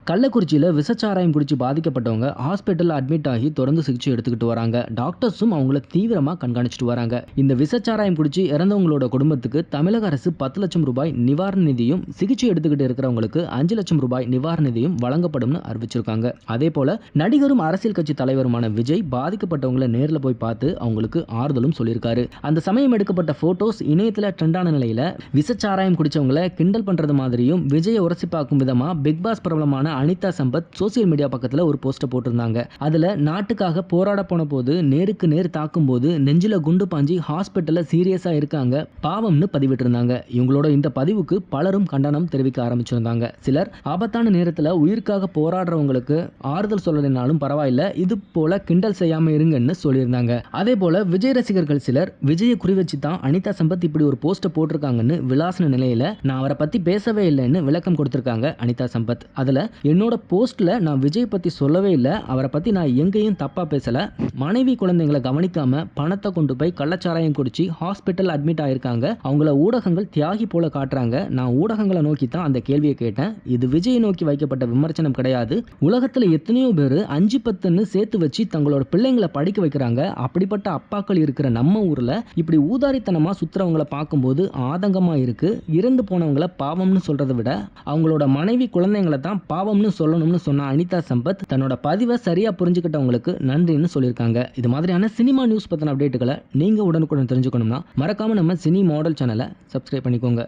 கள்ளக்குறிச்சியில் விஷச்சாராயம் குடிச்சு பாதிக்கப்பட்டவங்க ஹாஸ்பிட்டலில் அட்மிட் ஆகி தொடர்ந்து சிகிச்சை எடுத்துக்கிட்டு வராங்க. டாக்டர்ஸும் அவங்கள தீவிரமாக கண்காணிச்சுட்டு வராங்க. இந்த விஷச்சாராயம் குடிச்சு இறந்தவங்களோட குடும்பத்துக்கு தமிழக அரசு 10 லட்சம் ரூபாய் நிவாரண நிதியும், சிகிச்சை எடுத்துக்கிட்டு இருக்கிறவங்களுக்கு 5 லட்சம் ரூபாய் நிவாரண நிதியும் வழங்கப்படும்னு அறிவிச்சிருக்காங்க. அதே போல நடிகரும் அரசியல் கட்சி தலைவருமான விஜய் பாதிக்கப்பட்டவங்களை நேரில் போய் பார்த்து அவங்களுக்கு ஆறுதலும் சொல்லியிருக்காரு. அந்த சமயம் எடுக்கப்பட்ட போட்டோஸ் இணையத்தில் ட்ரெண்டான நிலையில விஷச்சாராயம் குடிச்சவங்களை கிண்டல் பண்றது மாதிரியும் விஜயை உரசி பார்க்கும் விதமா பிக் பாஸ் பிரபலமான அனிதா சம்பத் சோசியல் மீடியா பக்கத்துல ஒரு போஸ்டர் போட்டிருந்தாங்க. அதுல நாட்டுக்காக போராட போன போது நேருக்கு நேர் தாக்கும் போது நெஞ்சில குண்டு பாஞ்சி ஹாஸ்பிட்டல்ல சீரியஸா இருக்காங்க பாவம்னு பதிவிட்டிருந்தாங்க. இவங்களோட இந்த பதிவுக்கு பலரும் கண்டனம் தெரிவிக்க ஆரம்பிச்சிருந்தாங்க. சிலர் ஆபத்தான நேரத்துல உயிருக்காக போராடுறவங்களுக்கு ஆறுதல் சொல்லலைனாலும் பரவாயில்ல, இது போல கிண்டல் செய்யாம இருங்கன்னு சொல்லியிருந்தாங்க. அதே போல விஜய் ரசிகர்கள் சிலர் விஜயை குறிவச்சு தான் அனிதா சம்பத் இப்படி ஒரு போஸ்டர் போட்டிருக்காங்கன்னு விலாசன நிலையில நான் அவரை பத்தி பேசவே இல்லைன்னு விளக்கம் கொடுத்திருக்காங்க அனிதா சம்பத். அதுல என்னோட போஸ்ட்ல நான் விஜய் பத்தி சொல்லவே இல்லை, அவரை பத்தி நான் எங்கேயும் தப்பா பேசல, மனைவி குழந்தைங்களை கவனிக்காம பணத்தை கொண்டு போய் கள்ளச்சாராயம் குடிச்சு ஹாஸ்பிட்டல் அட்மிட் ஆயிருக்காங்க, அவங்கள ஊடகங்கள் தியாகி போல காட்டுறாங்க, நான் ஊடகங்களை நோக்கி தான் அந்த கேள்வியை கேட்டேன், இது விஜயை நோக்கி வைக்கப்பட்ட விமர்சனம் கிடையாது, உலகத்துல எத்தனையோ பேர் 5-10ன்னு சேர்த்து வச்சு தங்களோட பிள்ளைங்களை படிக்க வைக்கிறாங்க, அப்படிப்பட்ட அப்பாக்கள் இருக்கிற நம்ம ஊர்ல இப்படி ஊதாரித்தனமா சுத்துறவங்களை பார்க்கும்போது ஆதங்கமா இருக்கு, இறந்து போனவங்களை பாவம்னு சொல்றதை விட அவங்களோட மனைவி குழந்தைங்களை தான் பாவம்னு சொல்லணும்னு சொன்ன அனிதா சம்பத் தன்னோட பதிவை சரியா புரிஞ்சுக்கிட்டவங்களுக்கு நன்றின்னு சொல்லியிருக்காங்க. இது மாதிரியான சினிமா நியூஸ் பத்தின அப்டேட்டுகளை நீங்க உடனுக்குடன் தெரிஞ்சுக்கணும்னா மறக்காம நம்ம சினி மாடல் சேனலை சப்ஸ்கிரைப் பண்ணிக்கோங்க.